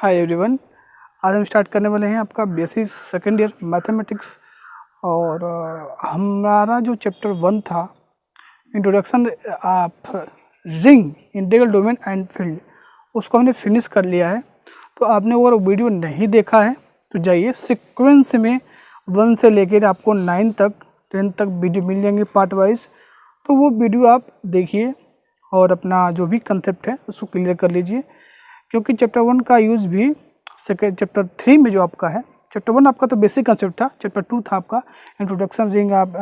Hi everyone, आज हम start करने वाले हैं आपका बेसिक सेकेंड ईयर मैथमेटिक्स। और हमारा जो चैप्टर 1 था introduction of ring integral domain and field, उसको हमने फिनिश कर लिया है। तो आपने वो वीडियो नहीं देखा है तो जाइए सीक्वेंस में 1 से लेकर आपको 9 तक 10 तक वीडियो मिल जाएंगे पार्ट वाइज। तो वो वीडियो आप देखिए और अपना जो भी कंसेप्ट है उसको क्लियर कर लीजिए, क्योंकि चैप्टर 1 का यूज़ भी चैप्टर 3 में जो आपका है। चैप्टर 1 आपका तो बेसिक कंसेप्ट था, चैप्टर 2 था आपका introduction ring of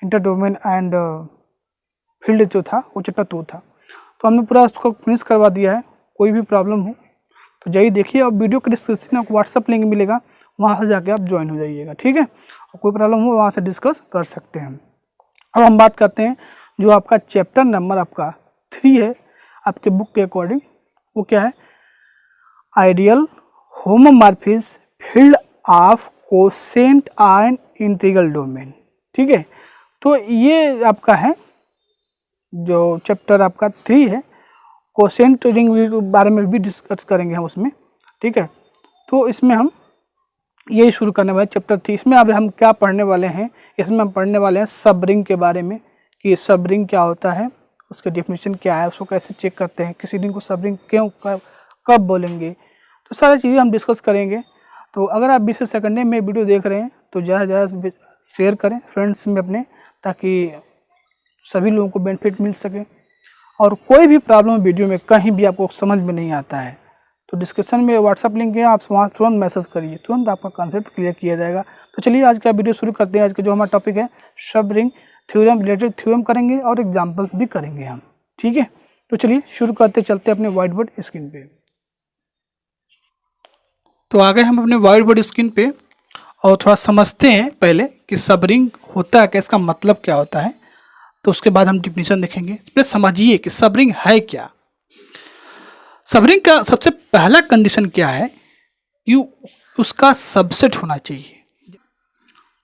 inter domain and field, जो था वो चैप्टर 2 था। तो हमने पूरा उसको फिनिश करवा दिया है। कोई भी प्रॉब्लम हो तो जाइए देखिए, और वीडियो के डिस्क्रिप्शन में आपको व्हाट्सअप लिंक मिलेगा, वहाँ से जाके आप ज्वाइन हो जाइएगा, ठीक है। और कोई प्रॉब्लम हो वहाँ से डिस्कस कर सकते हैं। अब हम बात करते हैं जो आपका चैप्टर नंबर आपका 3 है आपके बुक के अकॉर्डिंग, वो क्या है? Ideal homomorphism field of quotient and integral domain, ठीक है। तो ये आपका है जो चैप्टर आपका 3 है। कोसेंट रिंग के बारे में भी डिस्कस करेंगे हम उसमें, ठीक है। तो इसमें हम यही शुरू करने वाले चैप्टर 3। इसमें अब हम क्या पढ़ने वाले हैं? इसमें हम पढ़ने वाले हैं सब रिंग के बारे में, कि सब रिंग क्या होता है, उसका डेफिनेशन क्या है, उसको कैसे चेक करते हैं, किसी रिंग को सब रिंग क्यों कब बोलेंगे, तो सारी चीज़ें हम डिस्कस करेंगे। तो अगर आप 20 सेकंड में वीडियो देख रहे हैं तो ज़्यादा शेयर करें फ्रेंड्स में अपने, ताकि सभी लोगों को बेनिफिट मिल सके। और कोई भी प्रॉब्लम वीडियो में कहीं भी आपको समझ में नहीं आता है तो डिस्क्रिप्शन में व्हाट्सअप लिंक है, आप वहाँ तुरंत मैसेज करिए, तुरंत आपका कॉन्सेप्ट क्लियर किया जाएगा। तो चलिए आज का वीडियो शुरू करते हैं। आज का जो हमारा टॉपिक है सब रिंग थ्योरम, रिलेटेड थ्योरम करेंगे और एग्जाम्पल्स भी करेंगे हम, ठीक है। तो चलिए शुरू करते चलते अपने व्हाइट बोर्ड स्क्रीन पे। तो आ गए हम अपने व्हाइट बोर्ड स्क्रीन पे और थोड़ा समझते हैं पहले कि सब रिंग होता है क्या, इसका मतलब क्या होता है। तो उसके बाद हम डिफिनीशन देखेंगे। पहले समझिए कि सब रिंग है क्या। सब रिंग का सबसे पहला कंडीशन क्या है कि उसका सबसेट होना चाहिए।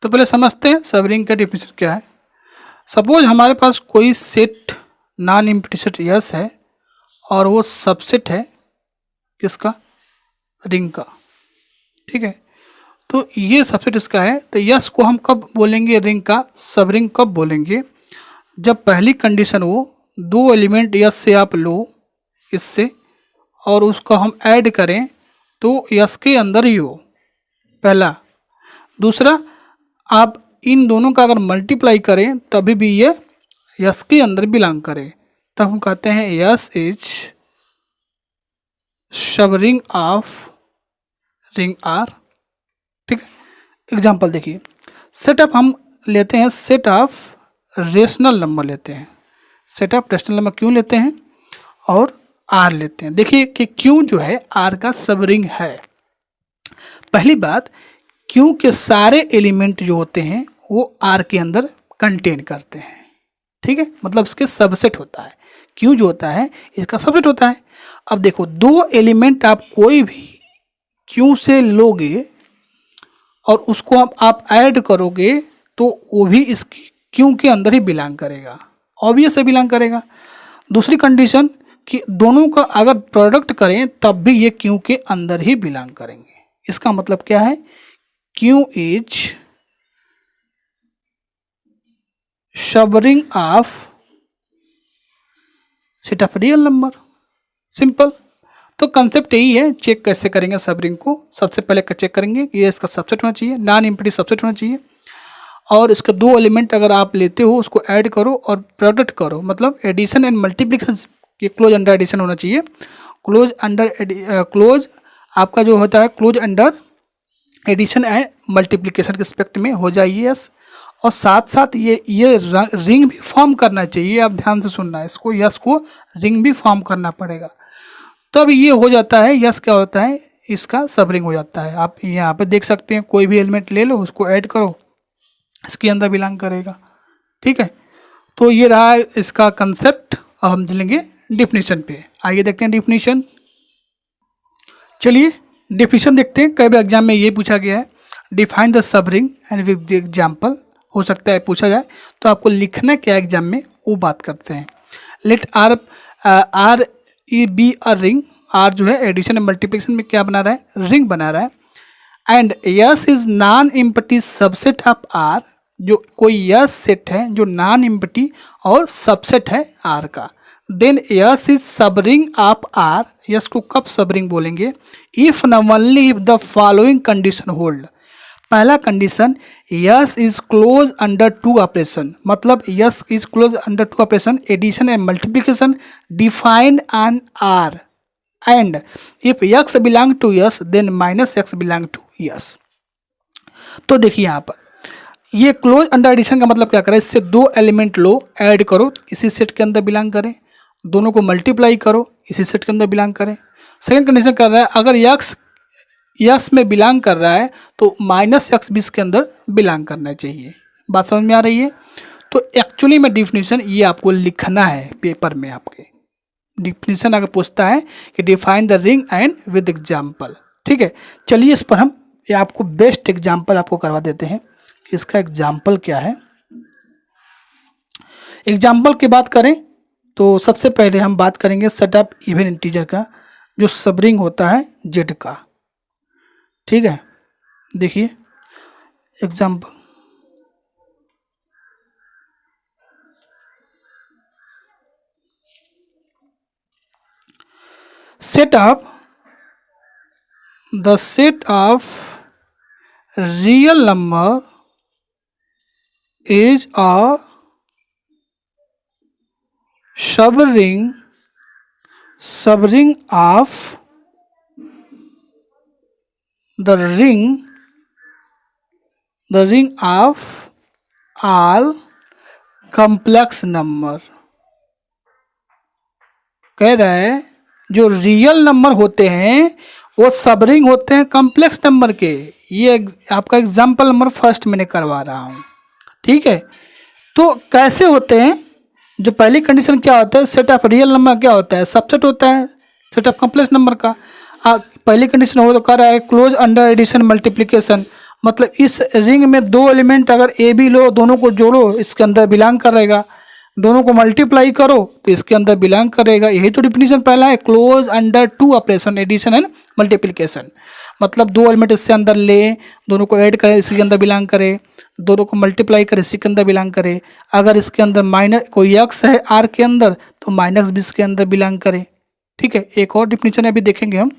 तो पहले समझते हैं सब रिंग का डिफिनीशन क्या है। सपोज हमारे पास कोई set non empty set yes है और वो सबसेट है किसका? रिंग का, ठीक है। तो ये सबसेट इसका है, तो यस को हम कब बोलेंगे रिंग का? सब रिंग कब बोलेंगे? जब पहली कंडीशन वो 2 एलिमेंट यस से आप लो इससे और उसको हम ऐड करें तो यस के अंदर ही हो, पहला। दूसरा, आप इन दोनों का अगर मल्टीप्लाई करें तभी भी ये यस के अंदर बिलोंग करे, तब हम कहते हैं yes is subring of ring are, ठीक है। एग्जाम्पल देखिए, सेटअप हम लेते हैं, सेट ऑफ रेशनल नंबर लेते हैं। सेट ऑफ रेशनल नंबर क्यों लेते हैं और आर लेते हैं। देखिए कि क्यों जो है आर का सब रिंग है। पहली बात, क्यों के सारे एलिमेंट जो होते हैं वो आर के अंदर कंटेन करते हैं, ठीक है। मतलब इसके सबसेट होता है। क्यों जो होता है इसका सबसेट होता है। अब देखो, 2 एलिमेंट आप कोई भी क्यों से लोगे और उसको आप ऐड करोगे तो वो भी इस क्यों के अंदर ही बिलोंग करेगा, ऑब्वियस है बिलोंग करेगा। दूसरी कंडीशन कि दोनों का अगर प्रोडक्ट करें तब भी ये क्यों के अंदर ही बिलोंग करेंगे। इसका मतलब क्या है? क्यों is subring of set of real number, simple. तो कंसेप्ट यही है। चेक कैसे करेंगे सब रिंग को? सबसे पहले चेक करेंगे कि ये इसका सबसेट होना चाहिए, नॉन एम्प्टी सबसेट होना चाहिए, और इसके 2 एलिमेंट अगर आप लेते हो उसको ऐड करो और प्रोडक्ट करो, मतलब एडिशन एंड मल्टीप्लिकेशन, ये क्लोज अंडर एडिशन होना चाहिए। क्लोज आपका जो होता है close under addition and multiplication के रिस्पेक्ट में हो जाइए यस। और साथ साथ ये रिंग भी फॉर्म करना चाहिए। आप ध्यान से सुनना है इसको, यस को रिंग भी फॉर्म करना पड़ेगा, तब ये हो जाता है यस क्या होता है, इसका सब रिंग हो जाता है। आप यहाँ पे देख सकते हैं, कोई भी एलिमेंट ले लो उसको ऐड करो, इसके अंदर बिलोंग करेगा, ठीक है। तो ये रहा इसका कंसेप्ट। अब हम चलेंगे डिफिनीशन पे। आइए देखते हैं डिफिनीशन। चलिए डिफिनीशन देखते हैं। कई बार एग्जाम में ये पूछा गया है, define the sub ring and with example, हो सकता है पूछा जाए, तो आपको लिखना क्या एग्जाम में वो बात करते हैं। Let R E be a ring R जो है एडिशन एंड मल्टीप्लिकेशन में क्या बना रहा है, रिंग बना रहा है। And S is non empty subset of R, जो कोई यस सेट है जो नॉन एम्प्टी और सबसेट है आर का। Then S is subring of R, S को कब सबरिंग बोलेंगे, if and only if the following condition hold. पहला condition, S is close under two operation, मतलब S is close under two operation addition and multiplication defined on R, and if x belong to yes then minus X belong to S. तो देखिए यहाँ पर ये close under addition का मतलब क्या करें, इससे दो एलिमेंट लो, ऐड करो, इसी सेट के अंदर बिलोंग करें, दोनों को मल्टीप्लाई करो, इसी सेट के अंदर बिलोंग करें। सेकंड कंडीशन कर रहा है अगर यक्स यस में बिलोंग कर रहा है तो माइनस एक्स भी इसके अंदर बिलोंग करना चाहिए। बात समझ में आ रही है? तो एक्चुअली में डिफिनीशन ये आपको लिखना है पेपर में, आपके डिफिनीशन अगर पूछता है कि define the ring and with example. ठीक है, चलिए इस पर हम ये आपको बेस्ट एग्जाम्पल आपको करवा देते हैं कि इसका एग्जाम्पल क्या है। एग्जाम्पल की बात करें तो सबसे पहले हम बात करेंगे सेटअप इवन इंटीजर का, जो सबरिंग होता है जेड का। ठीक है, देखिए example, set of the set of real number is a subring of the ring of all complex number। कह रहा है जो रियल नंबर होते हैं वो सबरिंग होते हैं कॉम्प्लेक्स नंबर के। ये आपका एग्जाम्पल नंबर फर्स्ट मैंने करवा रहा हूँ। ठीक है, तो कैसे होते हैं, जो पहली कंडीशन क्या होता है, सेट ऑफ रियल नंबर क्या होता है, सबसेट होता है सेट ऑफ कॉम्प्लेक्स नंबर का। पहली कंडीशन हो तो कर रहा है क्लोज अंडर एडिशन मल्टीप्लिकेशन, मतलब इस रिंग में दो एलिमेंट अगर ए बी लो, दोनों को जोड़ो, इसके अंदर बिलोंग करेगा, दोनों को मल्टीप्लाई करो तो इसके अंदर बिलोंग करेगा। यही तो डिफिनीशन पहला है, close under two operation addition and multiplication, मतलब दो एलिमेंट इससे अंदर ले, दोनों को ऐड करे, इसके अंदर बिलोंग करे, दोनों को मल्टीप्लाई करे, इसी के अंदर बिलोंग करे। अगर इसके अंदर माइनस कोई एक्स है आर के अंदर तो माइनस भी इसके अंदर बिलोंग करे। ठीक है, एक और डिफिनीशन अभी देखेंगे हम।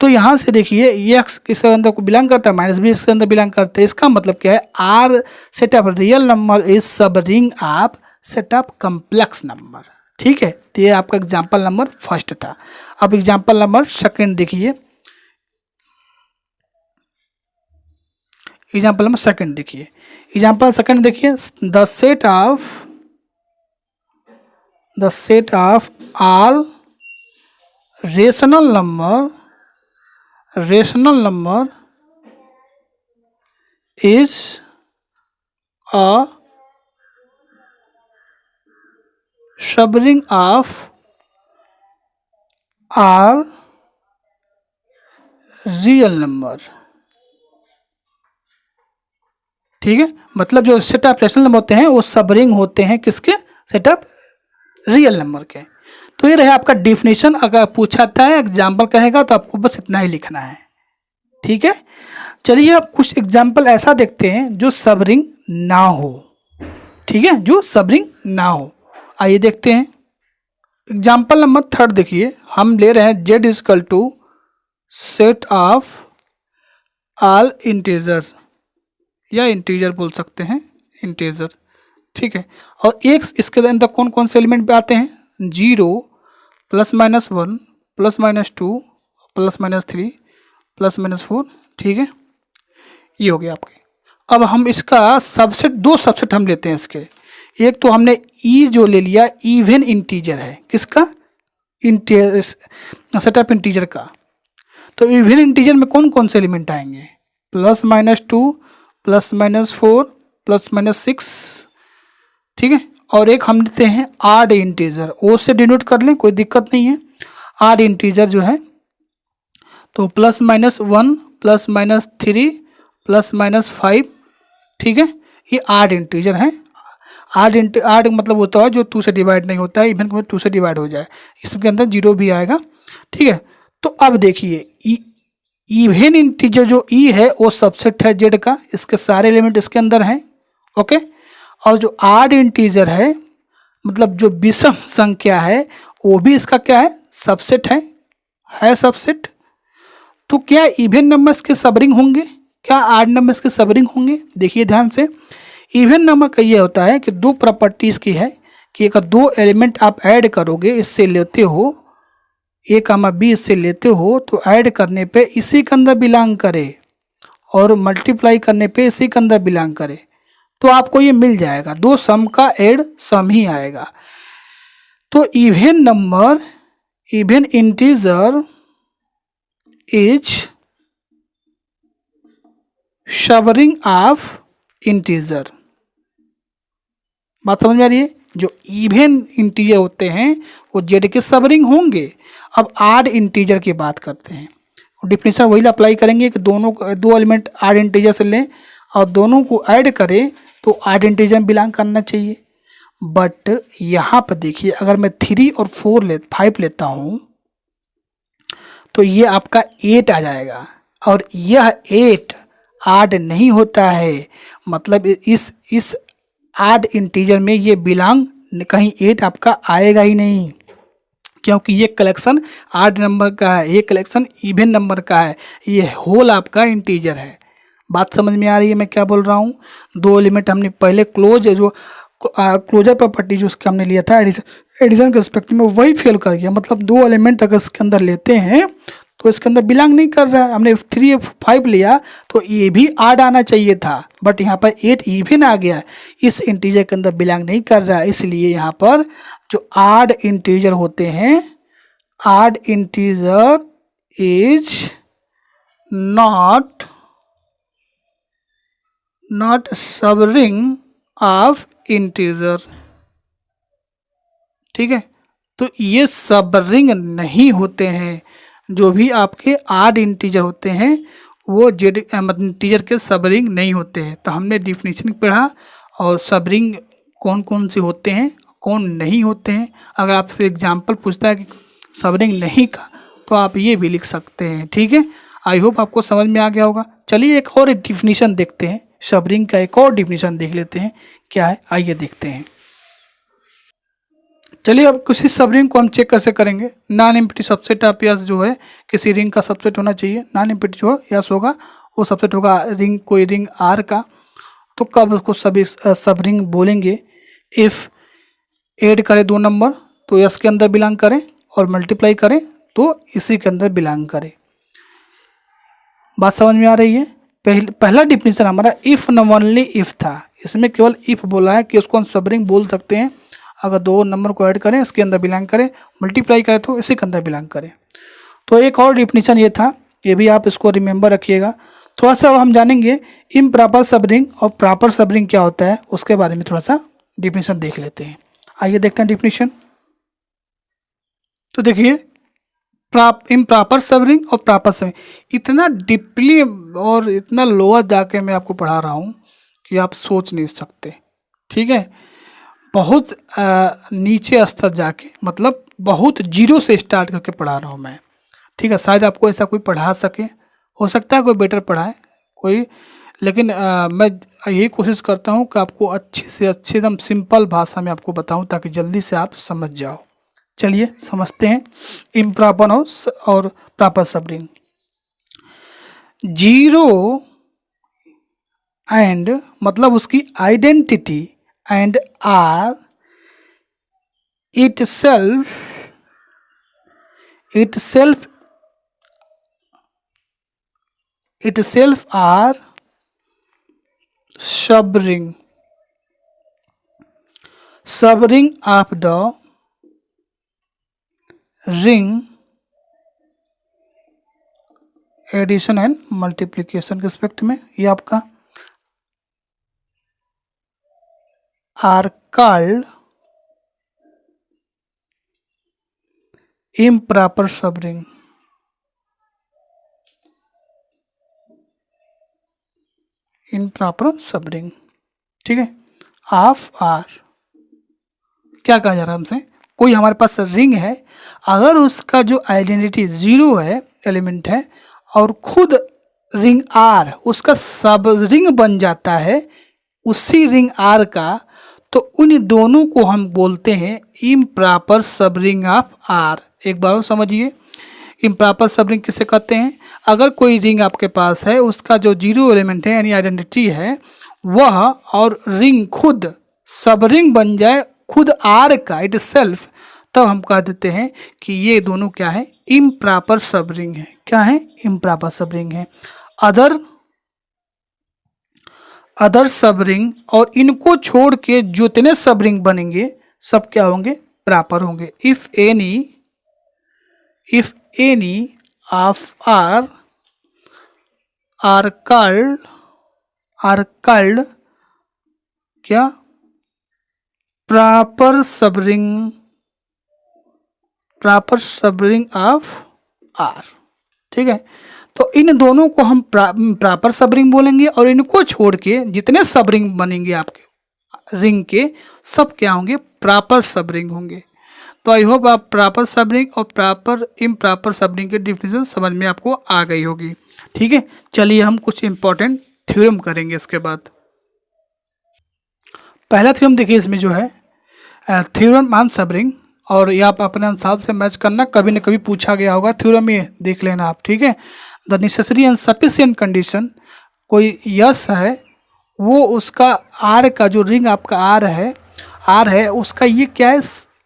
तो यहाँ से देखिए ये एक्स इसके अंदर को बिलोंग करता है, माइनस भी इसके अंदर बिलोंग करते हैं। इसका मतलब क्या है, R set of real number is subring of set of complex number. ठीक है, तो ये आपका एग्जाम्पल नंबर फर्स्ट था। अब एग्जाम्पल नंबर सेकंड देखिए, एग्जाम्पल नंबर सेकंड देखिए, एग्जाम्पल सेकंड देखिए, the set of all rational number is a subring of all real number. ठीक है, मतलब जो सेट ऑफ रेशनल नंबर होते हैं वो सबरिंग होते हैं किसके, सेट ऑफ रियल नंबर के। तो ये रहे आपका डिफिनेशन। अगर पूछाता है एग्जाम्पल कहेगा तो आपको बस इतना ही लिखना है। ठीक है, चलिए अब कुछ एग्जाम्पल ऐसा देखते हैं जो सबरिंग ना हो। ठीक है, जो सबरिंग ना हो, आइए देखते हैं। एग्जाम्पल नंबर थर्ड देखिए, हम ले रहे हैं जेड इजकल to set of all integer, या इंटीजर बोल सकते हैं, इंटीजर। ठीक है, और एक इसके अंदर कौन कौन से एलिमेंट पे आते हैं, 0 +-1 +-2 +-3 +-4। ठीक है, ये हो गया आपके। अब हम इसका सबसेट, दो सबसेट हम लेते हैं इसके। एक तो हमने ई जो ले लिया, इवन इंटीजर है, किसका, सेट ऑफ इंटीजर का। तो इवन इंटीजर में कौन कौन से एलिमेंट आएंगे, +-2 +-4 +-6। ठीक है, और एक हम लेते हैं आड इंटीजर, ओ से डिनोट कर लें, कोई दिक्कत नहीं है। आड इंटीजर जो है तो +-1 +-3 +-5। ठीक है, ये आड इंटीजर है। आड मतलब होता है जो 2 से डिवाइड नहीं होता है, इवन में 2 से डिवाइड हो जाए, इसके अंदर 0 भी आएगा। ठीक है, तो अब देखिए इवन इंटीजर जो ई है वो सबसेट है जेड का, इसके सारे एलिमेंट इसके अंदर हैं। ओके, और जो आड इंटीजर है मतलब जो विषम संख्या है वो भी इसका क्या है, सबसेट है सबसेट। तो क्या इवन नंबर्स के सबरिंग होंगे, क्या आड नंबर्स के सबरिंग होंगे? देखिए ध्यान से, इवन नंबर का ये होता है कि दो प्रॉपर्टीज की है कि अगर दो एलिमेंट आप ऐड करोगे, इससे लेते हो ए कामा बी, इससे लेते हो तो ऐड करने पे इसी के अंदर बिलोंग करे और मल्टीप्लाई करने पे इसी के अंदर बिलोंग करे, तो आपको ये मिल जाएगा। दो सम का ऐड सम ही आएगा। तो even number, even integer is subring of integer. बात समझ में आ रही है? जो इवन इंटीजर होते हैं वो जेड के सबरिंग होंगे। अब आड इंटीजर की बात करते हैं, डिफिनेशन वही अप्लाई करेंगे कि दोनों दो एलिमेंट आड इंटीजर से लें और दोनों को ऐड करें तो आड इंटीजर में बिलोंग करना चाहिए। बट यहाँ पर देखिए, अगर मैं 3 और 5 लेता हूँ तो ये आपका 8 आ जाएगा, और यह 8 आड नहीं होता है, मतलब इस आड इंटीजर में ये बिलोंग, कहीं 8 आपका आएगा ही नहीं, क्योंकि ये कलेक्शन आड नंबर का है, ये कलेक्शन इवन नंबर का है, ये होल आपका इंटीजर है। बात समझ में आ रही है मैं क्या बोल रहा हूँ? दो एलिमेंट हमने पहले क्लोजर प्रॉपर्टी जो उसके हमने लिया था एडिशन के रिस्पेक्ट में, वही फेल कर गया। मतलब दो एलिमेंट अगर इसके अंदर लेते हैं तो इसके अंदर बिलोंग नहीं कर रहा है। हमने 3 5 लिया तो ये भी आड आना चाहिए था, बट यहाँ पर 8 इवन आ गया, इस इंटीजर के अंदर बिलोंग नहीं कर रहा है। इसलिए यहाँ पर जो आड इंटीजर होते हैं, odd integer is not subring of integer. ठीक है, तो ये सबरिंग नहीं होते हैं। जो भी आपके आड इंटीजर होते हैं वो जेड इंटीजर के सबरिंग नहीं होते हैं। तो हमने डिफिनेशन पढ़ा और सबरिंग कौन कौन से होते हैं, कौन नहीं होते हैं। अगर आपसे एग्जाम्पल पूछता है कि सबरिंग नहीं का, तो आप ये भी लिख सकते हैं। ठीक है, आई होप आपको समझ में आ गया होगा। चलिए एक और डिफिनीशन देखते हैं, सबरिंग का एक और डिफिनीशन देख लेते हैं क्या है, आइए देखते हैं। चलिए अब किसी सब रिंग को हम चेक कैसे करेंगे। Non empty subset of yes जो है किसी रिंग का सबसेट होना चाहिए। नॉन एम्प्टी जो यस होगा वो सबसेट होगा रिंग, कोई रिंग आर का। तो कब उसको सब रिंग बोलेंगे? इफ़ ऐड करें दो नंबर तो यस के अंदर बिलोंग करें, और मल्टीप्लाई करें तो इसी के अंदर बिलोंग करें। बात समझ में आ रही है? पहला डिफिनेशन हमारा इफ़ न ओनली इफ़ था, इसमें केवल इफ़ बोला है कि उसको हम सब रिंग बोल सकते हैं अगर दो नंबर को ऐड करें, इसके अंदर बिलोंग करें, मल्टीप्लाई करें तो इसी के अंदर बिलोंग करें। तो एक और डिफिनीशन ये था, ये भी आप इसको रिमेंबर रखिएगा। थोड़ा सा हम जानेंगे इम्प्रॉपर सबरिंग और प्रॉपर सबरिंग क्या होता है, उसके बारे में थोड़ा सा डिफिनीशन देख लेते हैं। आइए देखते हैं डिफिनीशन। तो देखिए इम्प्रॉपर सबरिंग और प्रॉपर सबरिंग, इतना डीपली और इतना लोअर जाके मैं आपको पढ़ा रहा हूँ कि आप सोच नहीं सकते। ठीक है, बहुत नीचे स्तर जाके, मतलब बहुत जीरो से स्टार्ट करके पढ़ा रहा हूँ मैं। ठीक है, शायद आपको ऐसा कोई पढ़ा सके, हो सकता है कोई बेटर पढ़ाए कोई, लेकिन मैं यही कोशिश करता हूँ कि आपको अच्छे से अच्छे एकदम सिंपल भाषा में आपको बताऊँ ताकि जल्दी से आप समझ जाओ। चलिए समझते हैं इम्प्रॉपर और प्रॉपर सबरिंग। जीरो एंड मतलब उसकी identity and are itself are subring of the ring addition and multiplication के रिस्पेक्ट में। ये आपका are called improper subring। improper subring, ठीक है। ऑफ आर क्या कहा जा रहा है हमसे? कोई हमारे पास रिंग है, अगर उसका जो आइडेंटिटी 0 है, एलिमेंट है, और खुद रिंग आर उसका सब रिंग बन जाता है उसी रिंग आर का, तो उन दोनों को हम बोलते हैं इम्प्रॉपर सब रिंग ऑफ आर। एक बार समझिए, इम्प्रॉपर सब रिंग किसे कहते हैं? अगर कोई रिंग आपके पास है, उसका जो 0 एलिमेंट है यानी आइडेंटिटी है वह, और रिंग खुद सब रिंग बन जाए खुद आर का इट सेल्फ, तब हम कह देते हैं कि ये दोनों क्या है? इम्प्रॉपर सब रिंग है। क्या है? इम्प्रॉपर सब रिंग है। अदर सब रिंग, और इनको छोड़ के जितने सब रिंग बनेंगे सब क्या होंगे? प्रॉपर होंगे। If any of R called क्या? Proper subring of R. ठीक है, तो इन दोनों को हम प्रॉपर सब रिंग बोलेंगे, और इनको छोड़ के जितने सब रिंग बनेंगे आपके रिंग के सब क्या होंगे? प्रॉपर सब रिंग होंगे। तो आई होप आप प्रॉपर सब रिंग और प्रॉपर इम्प्रॉपर सब रिंग के डिफिनेशन समझ में आपको आ गई होगी। ठीक है, चलिए हम कुछ इंपॉर्टेंट थ्योरम करेंगे इसके बाद। पहला थ्योरम देखिए, इसमें जो है थ्योरम ऑन सब रिंग, और ये आप अपने हिसाब से मैच करना, कभी न कभी पूछा गया होगा थ्योरम, ये देख लेना आप। ठीक है, the necessary and sufficient condition, कोई यस है, वो उसका आर का जो रिंग आपका आर है उसका ये क्या है?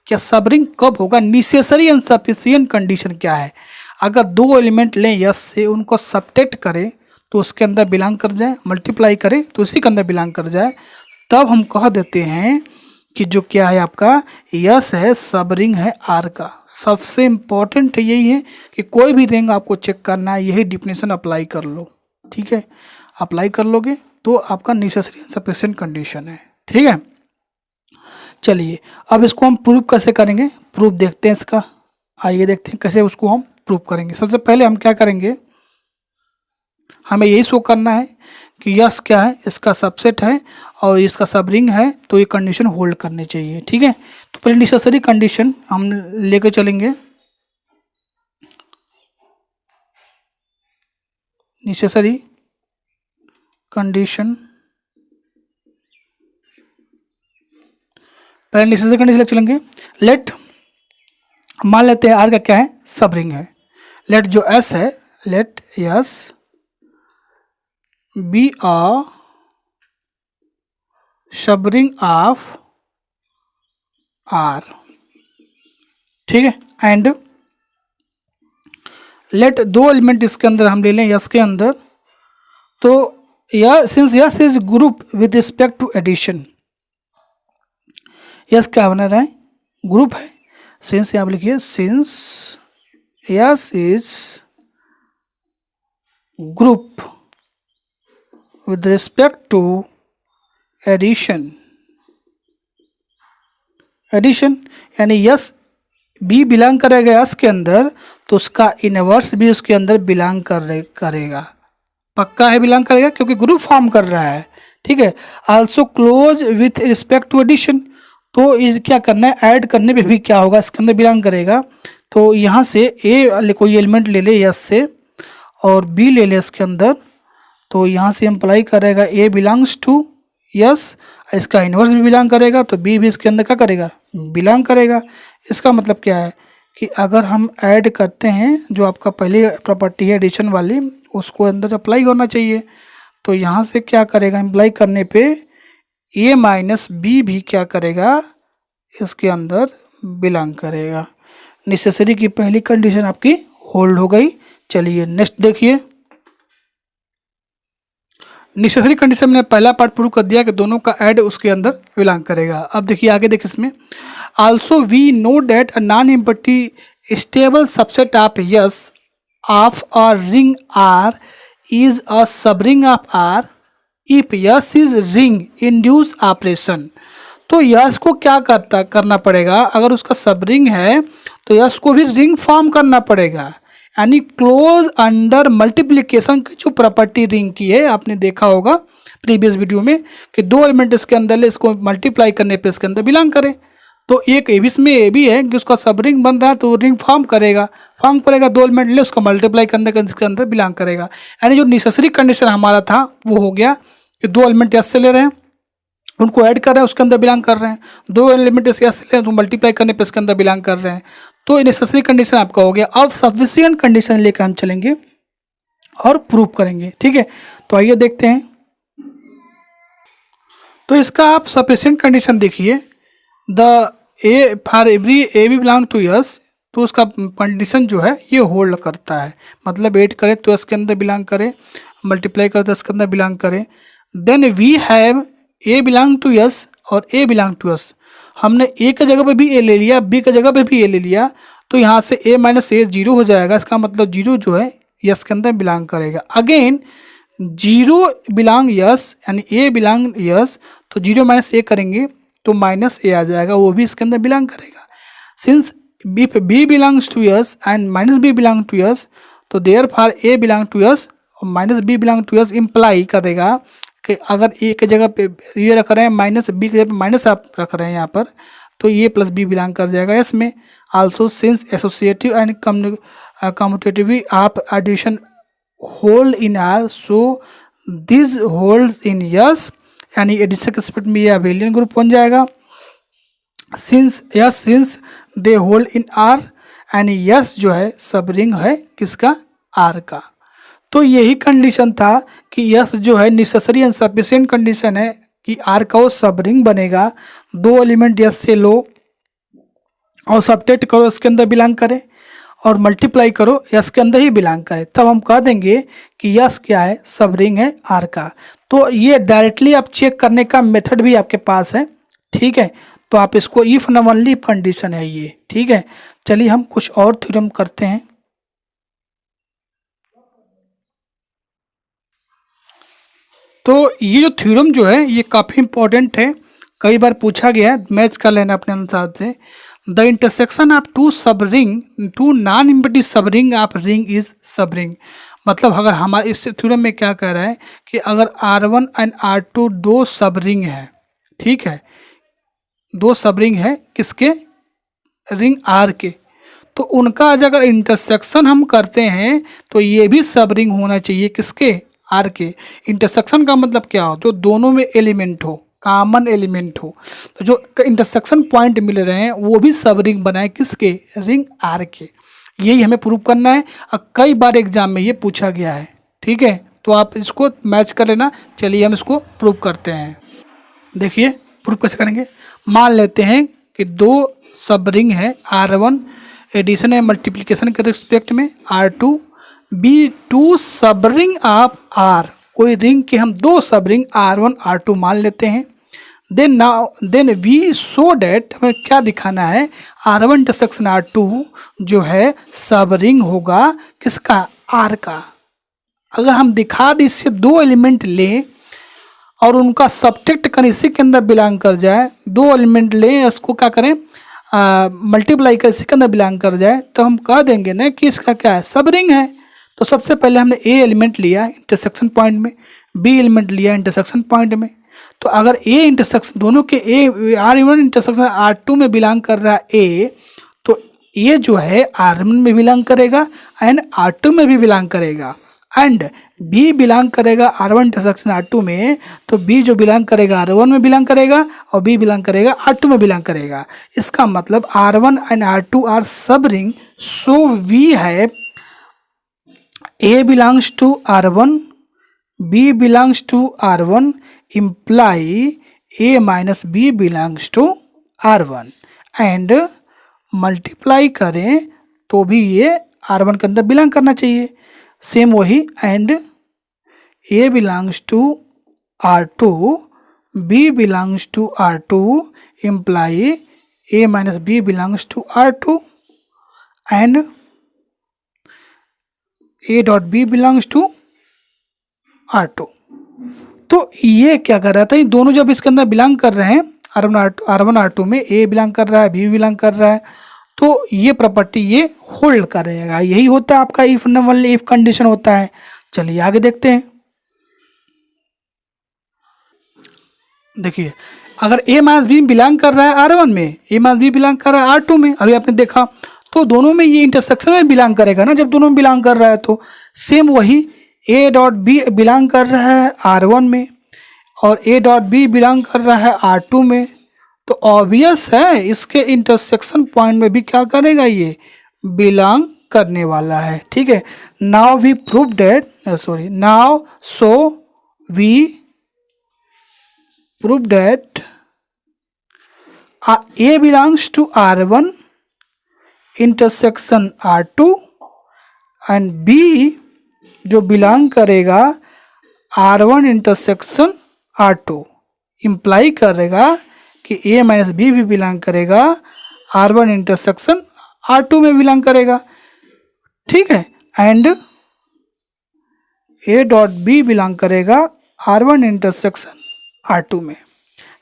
क्या सब रिंग कब होगा? नेसेसरी एंड सफिशिएंट कंडीशन क्या है? अगर दो एलिमेंट लें यस से, उनको सब्ट्रैक्ट करें तो उसके अंदर बिलोंग कर जाए, मल्टीप्लाई करें तो उसी के अंदर बिलोंग कर जाए, तब हम कह देते हैं कि जो क्या है आपका यस है, सब रिंग है आर का। सबसे इम्पॉर्टेंट यही है कि कोई भी रिंग आपको चेक करना है, यही डिफिनेशन अप्लाई कर लो। ठीक है, अप्लाई कर लोगे तो आपका नेसेसरी एंड सफिशिएंट कंडीशन है। ठीक है, चलिए अब इसको हम प्रूव कैसे करेंगे, प्रूफ देखते हैं इसका। आइए देखते हैं कैसे उसको हम प्रूव करेंगे। सबसे पहले हम क्या करेंगे, हमें यही शो करना है कि यस क्या है, इसका सबसेट है और इसका सब रिंग है, तो ये कंडीशन होल्ड करनी चाहिए। ठीक है, तो पहले नेसेसरी कंडीशन हम लेके चलेंगे। नेसेसरी कंडीशन, पहले नेसेसरी कंडीशन लेके चलेंगे। लेट, मान लेते हैं आर का क्या है? सब रिंग है। लेट जो एस है, late S be a subring of R. ठीक है, एंड लेट दो एलिमेंट इसके अंदर हम ले लें यस के अंदर, तो यह since S is group with respect to addition, S क्या बना रहा है? ग्रुप है। सिंस यहाँ पर लिखिए, since S is group with respect to addition, addition यानी यस बी बिलोंग करेगा यस के अंदर, तो उसका इनवर्स भी उसके अंदर बिलोंग करेगा। पक्का है बिलोंग करेगा, क्योंकि ग्रुप फॉर्म कर रहा है। ठीक है, also close with respect to addition, तो इस क्या करना है? ऐड करने पे भी क्या होगा? इसके अंदर बिलोंग करेगा। तो यहाँ से ए कोई एलिमेंट ले ले यस से और बी ले ले इसके अंदर, तो यहाँ से अप्लाई करेगा ए बिलोंग्स टू यस, इसका इन्वर्स भी बिलोंग करेगा, तो बी भी इसके अंदर क्या करेगा? बिलोंग करेगा। इसका मतलब क्या है कि अगर हम ऐड करते हैं, जो आपका पहली प्रॉपर्टी है एडिशन वाली, उसको अंदर अप्लाई होना चाहिए। तो यहाँ से क्या करेगा? अप्लाई करने पे ए माइनस बी भी क्या करेगा? इसके अंदर बिलोंग करेगा। नेसेसरी की पहली कंडीशन आपकी होल्ड हो गई। चलिए नेक्स्ट देखिए, नेसेसरी कंडीशन में पहला पार्ट प्रूव कर दिया कि दोनों का ऐड उसके अंदर बिलोंग करेगा। अब देखिए आगे देखिए इसमें, also we know that a non empty stable subset of S of a ring R is a subring of R if S is ring induce operation. तो यस को क्या करना पड़ेगा? अगर उसका सब रिंग है तो यस को भी रिंग फॉर्म करना पड़ेगा, यानी क्लोज अंडर मल्टीप्लिकेशन की जो प्रॉपर्टी रिंग की है, आपने देखा होगा प्रीवियस वीडियो में कि दो एलिमेंट इसके अंदर ले, इसको मल्टीप्लाई करने पे इसके अंदर बिलोंग करें। तो एक ए भी इसमें ए भी है कि उसका सब रिंग बन रहा है, तो रिंग फॉर्म करेगा दो एलिमेंट ले उसका मल्टीप्लाई करने का इसके अंदर बिलोंग करेगा। यानी जो नेसेसरी कंडीशन हमारा था वो हो गया कि दो एलिमेंट एस से ले रहे हैं, उनको ऐड कर रहे हैं, उसके अंदर बिलोंग कर रहे हैं, दो एलिमेंट एस से ले रहे हैं तो मल्टीप्लाई करने पे इसके अंदर बिलोंग कर रहे हैं। तो नेसेसरी कंडीशन आपका हो गया। अब सफिशिएंट कंडीशन लेकर हम चलेंगे और प्रूव करेंगे, ठीक है। तो आइए देखते हैं। तो इसका आप सफिशिएंट कंडीशन देखिए, the A for every A B belong to S, तो उसका कंडीशन जो है ये होल्ड करता है, मतलब ऐड करे तो एस के अंदर बिलोंग करे, मल्टीप्लाई करे तो एस के अंदर बिलोंग करे। Then we have A belong to S और ए बिलोंग टू यस, हमने ए की जगह पे भी ए ले लिया, बी की जगह पे भी ए ले लिया, तो यहाँ से ए माइनस ए जीरो हो जाएगा, इसका मतलब जीरो जो है यस के अंदर बिलोंग करेगा। अगेन जीरो बिलोंग यस, यानी ए बिलोंग यस, तो जीरो माइनस ए करेंगे तो माइनस ए आ जाएगा, वो भी इसके अंदर बिलोंग करेगा। Since B belongs to S and minus B belong to S, तो therefore A belong to S और minus B belong to S imply करेगा कि अगर ए की जगह पे ये रख रहे हैं माइनस, बी की जगह पे माइनस आप रख रहे हैं यहाँ पर, तो ये प्लस बी बिलोंग कर जाएगा इसमें। Also since associative and commutative of addition hold in R, so this holds in S, यानी एडिशन के स्पेक्ट में ये अबेलियन ग्रुप बन जाएगा। Since S since they hold in R, यानी यस जो है सब रिंग है किसका, आर का। तो यही कंडीशन था कि यस जो है नेसेसरी एंड सफिशिएंट कंडीशन है कि आर का वो सब रिंग बनेगा। दो एलिमेंट यस से लो और सब्ट्रैक्ट करो इसके अंदर बिलोंग करे और मल्टीप्लाई करो यस के अंदर ही बिलोंग करे, तब हम कह देंगे कि यस क्या है, सब रिंग है आर का। तो ये डायरेक्टली आप चेक करने का मेथड भी आपके पास है, ठीक है। तो आप इसको इफ न ओनली कंडीशन है ये, ठीक है। चलिए हम कुछ और थ्योरम करते हैं। तो ये जो थ्योरम जो है ये काफ़ी इंपॉर्टेंट है, कई बार पूछा गया है, मैच कर लेना अपने अनुसार से। द इंटरसेक्शन ऑफ टू सब रिंग, टू नॉन इम्पीडिंग सब रिंग ऑफ रिंग इज सब रिंग। मतलब अगर हमारे इस थ्योरम में क्या कह रहा है कि अगर R1 एंड R2 दो सब रिंग है, ठीक है, दो सब रिंग है किसके, रिंग R के, तो उनका अगर इंटरसेक्शन हम करते हैं तो ये भी सब रिंग होना चाहिए किसके, आर के। इंटरसेक्शन का मतलब क्या हो, जो दोनों में एलिमेंट हो, कॉमन एलिमेंट हो, तो जो इंटरसेक्शन पॉइंट मिल रहे हैं वो भी सब रिंग बनाए किसके, रिंग आर के। यही हमें प्रूव करना है और कई बार एग्जाम में ये पूछा गया है, ठीक है। तो आप इसको मैच कर लेना। चलिए हम इसको प्रूव करते हैं। देखिए प्रूव कैसे करेंगे। मान लेते हैं कि दो सब रिंग है, R1 एडिशन है मल्टीप्लिकेशन के रिस्पेक्ट में, R2 बी टू सब रिंग ऑफ आर, कोई रिंग के हम दो सब रिंग R1 R2 मान लेते हैं। देन वी सो डैट, हमें क्या दिखाना है, R1 इंटरसेक्शन R2 जो है सब रिंग होगा किसका, आर का। अगर हम दिखा दें इससे दो एलिमेंट ले और उनका सब्ट्रैक्ट कर इसी के अंदर बिलोंग कर जाए, दो एलिमेंट ले उसको क्या करें मल्टीप्लाई कर इसी के अंदर बिलोंग कर जाए, तो हम कह देंगे ना कि इसका क्या है, सब रिंग है। तो सबसे पहले हमने ए एलिमेंट लिया इंटरसेक्शन पॉइंट में, बी एलिमेंट लिया इंटरसेक्शन पॉइंट में। तो अगर ए इंटरसेक्शन दोनों के ए R1 इंटरसेक्शन R2 में बिलोंग कर रहा है ए, तो ए जो है R1 में बिलोंग करेगा एंड R2 में भी बिलोंग करेगा, एंड बी बिलोंग करेगा R1 इंटरसेक्शन R2 में, तो बी जो बिलोंग करेगा R1 में बिलोंग करेगा और बी बिलोंग करेगा R2 में बिलोंग करेगा। इसका मतलब R1 and R2 are subring, so we have A belongs to R1, B belongs to R1, imply A minus B belongs to R1, and multiply करें तो भी ये R1 के अंदर बिलोंग करना चाहिए। सेम वही, and A belongs to R2, B belongs to R2, imply A minus B belongs to R2, and A dot B belongs to R2। तो ये क्या कर रहा था, ये दोनों जब इसके अंदर बिलोंग कर रहे हैं R1 R2 में, ए बिलोंग कर रहा है, बी बिलोंग कर रहा है, तो ये प्रॉपर्टी ये होल्ड करेगा। यही होता है आपका if and only if condition होता है। चलिए आगे देखते हैं। देखिए अगर ए माइनस बी बिलोंग कर रहा है R1 में, ए माइनस बी बिलोंग कर रहा है R2 में, अभी आपने देखा, तो दोनों में ये इंटरसेक्शन में बिलोंग करेगा ना, जब दोनों में बिलोंग कर रहा है तो सेम वही ए डॉट बी बिलोंग कर रहा है R1 में और ए डॉट बी बिलोंग कर रहा है R2 में, तो ऑब्वियस है इसके इंटरसेक्शन पॉइंट में भी क्या करेगा, ये बिलोंग करने वाला है। ठीक है, now we prove that, now so we prove that A belongs to R1 intersection R2 and B जो बिलोंग करेगा R1 इंटरसेक्शन R2, इम्प्लाई करेगा कि A माइनस बी भी बिलोंग करेगा R1 इंटरसेक्शन R2 में बिलोंग करेगा। ठीक है, and A dot B belong करेगा R1 इंटरसेक्शन R2 में।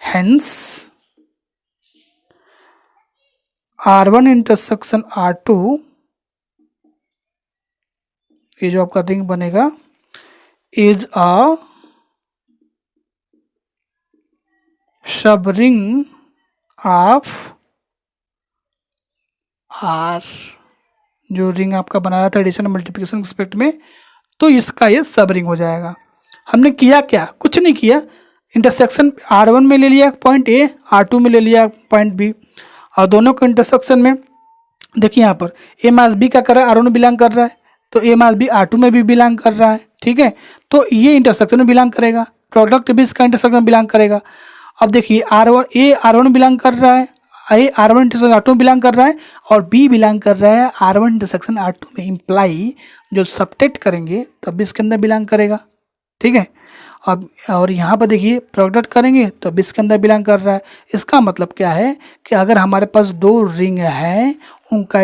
हेंस R1 इंटरसेक्शन R2, ये जो आपका रिंग बनेगा, is a subring of R, जो रिंग आपका बनाया था एडिशन मल्टीप्लिकेशन रिस्पेक्ट में, तो इसका ये सब रिंग हो जाएगा। हमने किया क्या, कुछ नहीं किया, इंटरसेक्शन R1 में ले लिया पॉइंट A, R2 में ले लिया पॉइंट B, और दोनों के इंटरसेक्शन में देखिए यहाँ पर A माइनस बी क्या कर रहा है, R1 में बिलोंग कर रहा है, तो A माइनस बी R2 में भी बिलोंग कर रहा है। ठीक है, तो ये इंटरसेक्शन में बिलोंग करेगा, प्रोडक्ट भी इसका इंटरसेक्शन में बिलोंग करेगा। अब देखिए A R1 में बिलोंग कर रहा है, A R1 इंटरसेक्शन R2 में बिलोंग कर रहा है, और B बिलोंग कर रहा है R1 इंटरसेक्शन R2 में, इम्प्लाई जो सब्ट्रैक्ट करेंगे तब भी इसके अंदर बिलोंग करेगा। ठीक है, अब और यहाँ पर देखिए प्रोडक्ट करेंगे तो अब इसके अंदर बिलोंग कर रहा है। इसका मतलब क्या है कि अगर हमारे पास दो रिंग हैं, उनका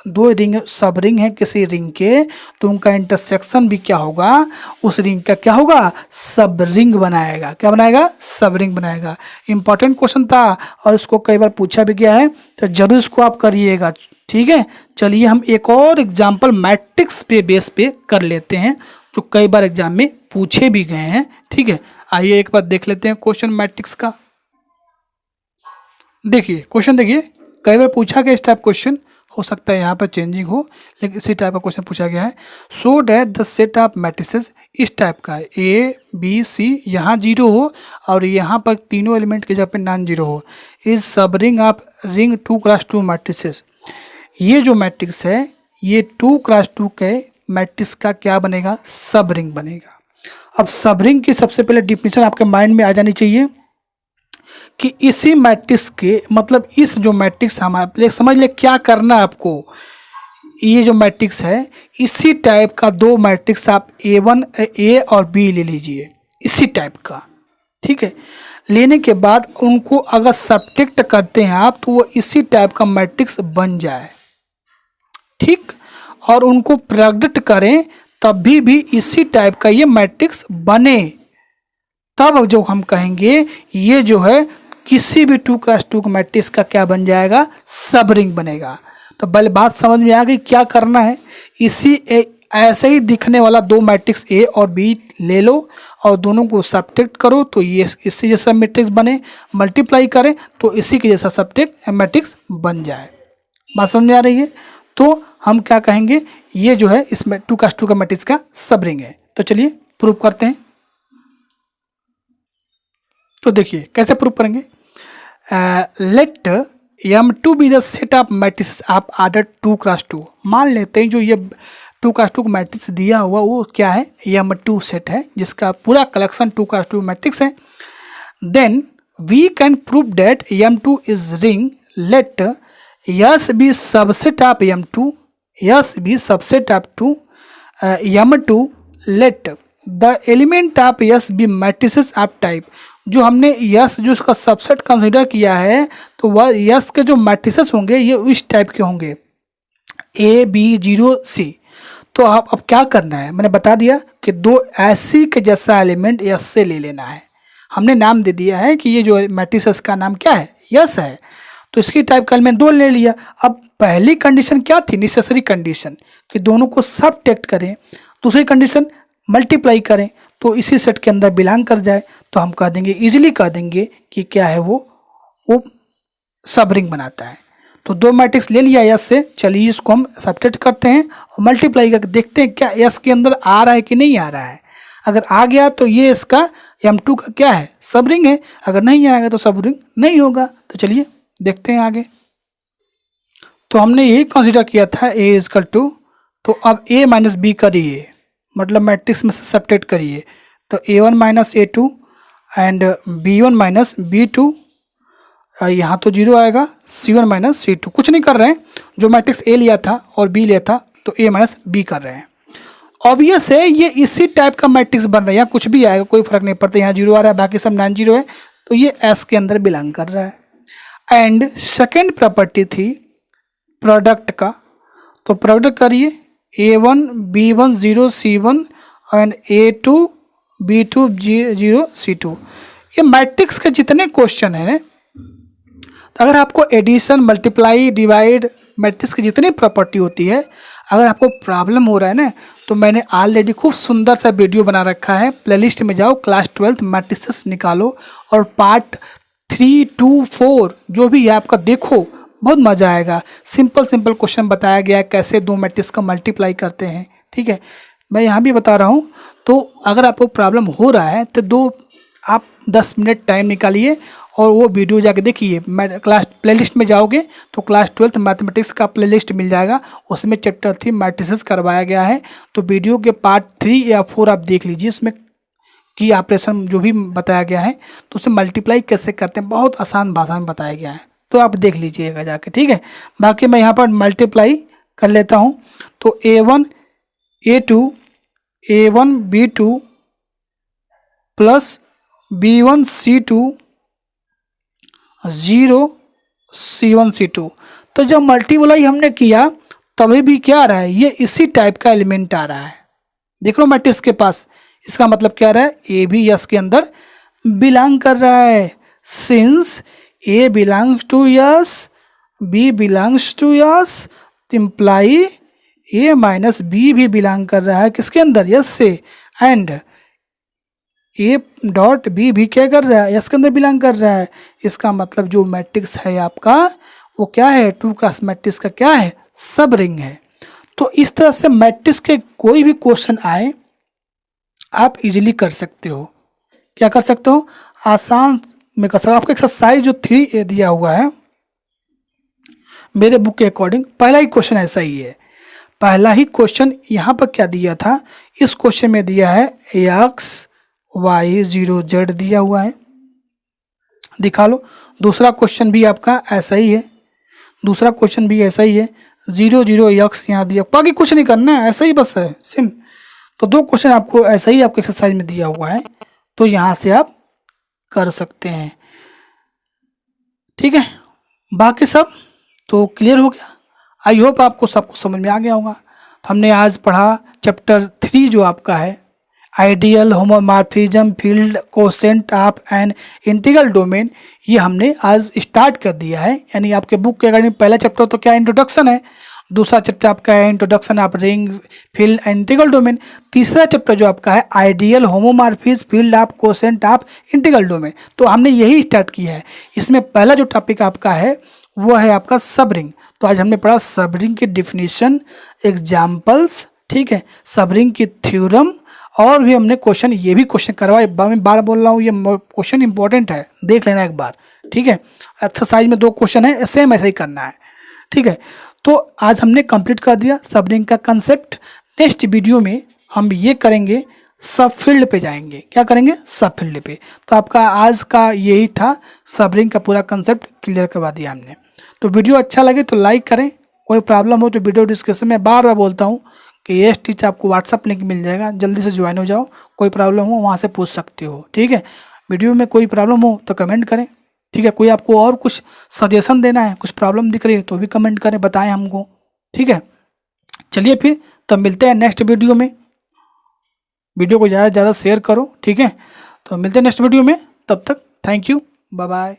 दो रिंग सब रिंग है किसी रिंग के, तो उनका इंटरसेक्शन भी क्या होगा, उस रिंग का क्या होगा, सब रिंग बनाएगा। क्या बनाएगा, सब रिंग बनाएगा। इंपॉर्टेंट क्वेश्चन था और इसको कई बार पूछा भी गया है, तो जरूर इसको आप करिएगा। ठीक है, चलिए हम एक और एग्जाम्पल मैट्रिक्स पे बेस पे कर लेते हैं, जो कई बार एग्जाम में पूछे भी गए हैं। ठीक है, आइए एक बार देख लेते हैं क्वेश्चन मैट्रिक्स का। देखिए क्वेश्चन, देखिए कई बार पूछा गया इस टाइप क्वेश्चन, हो सकता है यहाँ पर चेंजिंग हो, लेकिन इसी टाइप का क्वेश्चन पूछा गया है। So that the set of matrices, इस टाइप का है, A B C, यहाँ 0 हो और यहाँ पर तीनों एलिमेंट के जगह पे नॉन 0 हो, is subring of ring 2x2 matrices. ये जो मैट्रिक्स है ये 2x2 के मैट्रिक्स का क्या बनेगा, सब रिंग बनेगा। अब सब रिंग की सबसे पहले डिफिनेशन आपके माइंड में आ जानी चाहिए कि इसी मैट्रिक्स के, मतलब इस जो मैट्रिक्स हमारे समझ ले क्या करना है आपको, ये जो मैट्रिक्स है इसी टाइप का दो मैट्रिक्स आप A और B ले लीजिए, इसी टाइप का। ठीक है, लेने के बाद उनको अगर सब्ट्रैक्ट करते हैं आप तो वो इसी टाइप का मैट्रिक्स बन जाए। ठीक, और उनको प्रोडक्ट करें तब भी इसी टाइप का ये मैट्रिक्स बने, तब जो हम कहेंगे ये जो है किसी भी 2x2 मैट्रिक्स का क्या बन जाएगा, सब रिंग बनेगा। तो बल बात समझ में आ गई क्या करना है, इसी ऐसे ही दिखने वाला दो मैट्रिक्स A और B ले लो और दोनों को सब्ट्रैक्ट करो तो ये इसी जैसा मैट्रिक्स बने, मल्टीप्लाई करें तो इसी के जैसा सब्ट्रैक्ट मैट्रिक्स बन जाए। बात समझ में आ रही है, तो हम क्या कहेंगे, ये जो है इसमें 2x2 का मैट्रिक्स का सब रिंग है। तो चलिए प्रूव करते हैं। तो देखिए कैसे प्रूव करेंगे, let M2 be the set of matrix of order 2x2। मान लेते हैं जो ये 2x2 मैट्रिक्स दिया हुआ वो क्या है, M2 सेट है जिसका पूरा कलेक्शन 2x2 मैट्रिक्स है। Then we can prove that M2 is ring, let S be subset of M2, S be subset of M2, let the element of S be matrices of type. जो हमने yes जो उसका subset consider किया है तो वह yes के जो मैट्रिसेस होंगे ये इस टाइप के होंगे, A B 0 C। तो आप अब क्या करना है, मैंने बता दिया कि दो ऐसी के जैसा एलिमेंट यस से ले लेना है। हमने नाम दे दिया है कि ये जो मैट्रिसेस का नाम क्या है, यस है, तो इसकी टाइप का एलिमेंट दो ले लिया। अब पहली कंडीशन क्या थी, नेसेसरी कंडीशन कि दोनों को सब्ट्रैक्ट करें, दूसरी कंडीशन मल्टीप्लाई करें, तो इसी सेट के अंदर बिलोंग कर जाए तो हम कह देंगे, इजीली कह देंगे कि क्या है वो सब रिंग बनाता है। तो 2 मैट्रिक्स ले लिया एस से, चलिए इसको हम सब्ट्रैक्ट करते हैं और मल्टीप्लाई करके देखते हैं क्या एस के अंदर आ रहा है कि नहीं आ रहा है। अगर आ गया तो ये इसका M2 का क्या है, सब रिंग है। अगर नहीं आएगा तो सब रिंग नहीं होगा। तो चलिए देखते हैं आगे। तो हमने यही कंसीडर किया था A इजकल टू, तो अब A माइनस बी करिए, मतलब मैट्रिक्स में से सब्ट्रैक्ट करिए। तो A1 minus A2 and B1 minus B2, यहाँ तो 0 आएगा, C1 माइनस C2। कुछ नहीं कर रहे हैं, जो मैट्रिक्स A लिया था और B लिया था तो A माइनस B कर रहे हैं। ऑब्वियस है ये इसी टाइप का मैट्रिक्स बन रहा है, यहाँ कुछ भी आएगा कोई फर्क नहीं पड़ता। यहाँ 0 आ रहा है, बाकी सब नॉन 0 है, तो ये S के अंदर बिलोंग कर रहा है। एंड सेकेंड प्रॉपर्टी थी प्रोडक्ट का, तो प्रोडक्ट करिए A1 B1 0 C1 and A2 B2 0 C2। ये मैट्रिक्स के जितने क्वेश्चन हैं, तो अगर आपको एडिशन मल्टीप्लाई डिवाइड मैट्रिक्स की जितनी प्रॉपर्टी होती है, अगर आपको प्रॉब्लम हो रहा है ना, तो मैंने ऑलरेडी खूब सुंदर सा वीडियो बना रखा है। प्लेलिस्ट में जाओ, क्लास 12 मैट्रिसेस निकालो और पार्ट 3, 2, 4 जो भी है आपका देखो, बहुत मज़ा आएगा। सिंपल क्वेश्चन बताया गया है कैसे 2 मैट्रिक्स का मल्टीप्लाई करते हैं। ठीक है, मैं यहाँ भी बता रहा हूँ। तो अगर आपको प्रॉब्लम हो रहा है तो आप 10 मिनट टाइम निकालिए और वो वीडियो जाके देखिए। मैं क्लास प्लेलिस्ट में जाओगे तो क्लास 12 मैथमेटिक्स का प्लेलिस्ट मिल जाएगा, उसमें चैप्टर 3 मैट्रिसेस करवाया गया है। तो वीडियो के पार्ट 3 या 4 आप देख लीजिए, इसमें की ऑपरेशन जो भी बताया गया है, तो उसे मल्टीप्लाई कैसे करते हैं बहुत आसान भाषा में बताया गया है, तो आप देख लीजिएगा जाके। ठीक है, बाकी मैं यहाँ पर मल्टीप्लाई कर लेता हूँ। तो A1 A2 A1 B2 plus B1 C2 0 C1 C2। तो जब मल्टीप्लाई हमने किया तभी भी क्या आ रहा है, ये इसी टाइप का एलिमेंट आ रहा है। देख लो मैट्रिक्स के पास, इसका मतलब क्या आ रहा है, ए भी यस के अंदर बिलोंग कर रहा है। Since A belongs to S, B belongs to S, imply A minus B भी बिलोंग कर रहा है किसके अंदर, यस से। एंड A डॉट B भी क्या कर रहा है, यस के अंदर बिलोंग कर रहा है। इसका मतलब जो मैट्रिक्स है आपका वो क्या है, 2 क्लास मैट्रिक्स का क्या है, सब रिंग है। तो इस तरह से मैट्रिक्स के कोई भी क्वेश्चन आए आप इजीली कर सकते हो। क्या कर सकते हो, आसान में कर सकते हो। आपको एक्सरसाइज जो 3A दिया हुआ है मेरे बुक के अकॉर्डिंग, पहला ही क्वेश्चन ऐसा ही है। पहला ही क्वेश्चन यहाँ पर क्या दिया था, इस क्वेश्चन में दिया है x y 0 z दिया हुआ है, दिखा लो। दूसरा क्वेश्चन भी आपका ऐसा ही है, दूसरा क्वेश्चन भी ऐसा ही है, 0 0 x यहाँ दिया, बाकी कुछ नहीं करना है, ऐसा ही बस है सिम। तो 2 क्वेश्चन आपको ऐसा ही आपको एक्सरसाइज में दिया हुआ है, तो यहाँ से आप कर सकते हैं। ठीक है, बाकी सब तो क्लियर हो गया। आई होप आपको सबको समझ में आ गया होगा। हमने आज पढ़ा चैप्टर 3 जो आपका है ideal homomorphism field quotient of an integral domain, ये हमने आज स्टार्ट कर दिया है। यानी आपके बुक के अकॉर्डिंग पहला चैप्टर तो क्या इंट्रोडक्शन है, दूसरा चैप्टर आपका है introduction of ring field and integral domain, तीसरा चैप्टर जो आपका है ideal homomorphism field of quotient of integral domain. तो हमने यही स्टार्ट किया है। इसमें पहला जो टॉपिक आपका है वो है आपका सब रिंग। तो आज हमने पढ़ा सब रिंग की डिफिनीशन, एग्जाम्पल्स, ठीक है, सब रिंग की थ्योरम, और भी हमने क्वेश्चन, ये भी क्वेश्चन करवाए। मैं बार बोल रहा हूँ, ये क्वेश्चन इंपॉर्टेंट है, देख लेना एक बार। ठीक है, एक्सरसाइज में 2 क्वेश्चन है, सेम ऐसे ही करना है। ठीक है, तो आज हमने कंप्लीट कर दिया सब रिंग का कंसेप्ट। नेक्स्ट वीडियो में हम ये करेंगे, सब फील्ड पे जाएंगे। क्या करेंगे, सब फील्ड पे। तो आपका आज का यही था, सब रिंग का पूरा कंसेप्ट क्लियर करवा दिया हमने। तो वीडियो अच्छा लगे तो लाइक करें, कोई प्रॉब्लम हो तो वीडियो डिस्क्रिप्शन में बार बार बोलता हूँ कि ये टीचर आपको व्हाट्सअप लिंक मिल जाएगा, जल्दी से ज्वाइन हो जाओ। कोई प्रॉब्लम हो वहाँ से पूछ सकते हो। ठीक है, वीडियो में कोई प्रॉब्लम हो तो कमेंट करें। ठीक है, कोई आपको और कुछ सजेशन देना है, कुछ प्रॉब्लम दिख रही है तो भी कमेंट करें, बताएं हमको। ठीक है, चलिए फिर तो मिलते हैं नेक्स्ट वीडियो में। वीडियो को ज़्यादा से ज़्यादा शेयर करो। ठीक है, तो मिलते हैं नेक्स्ट वीडियो में, तब तक थैंक यू, बाय बाय।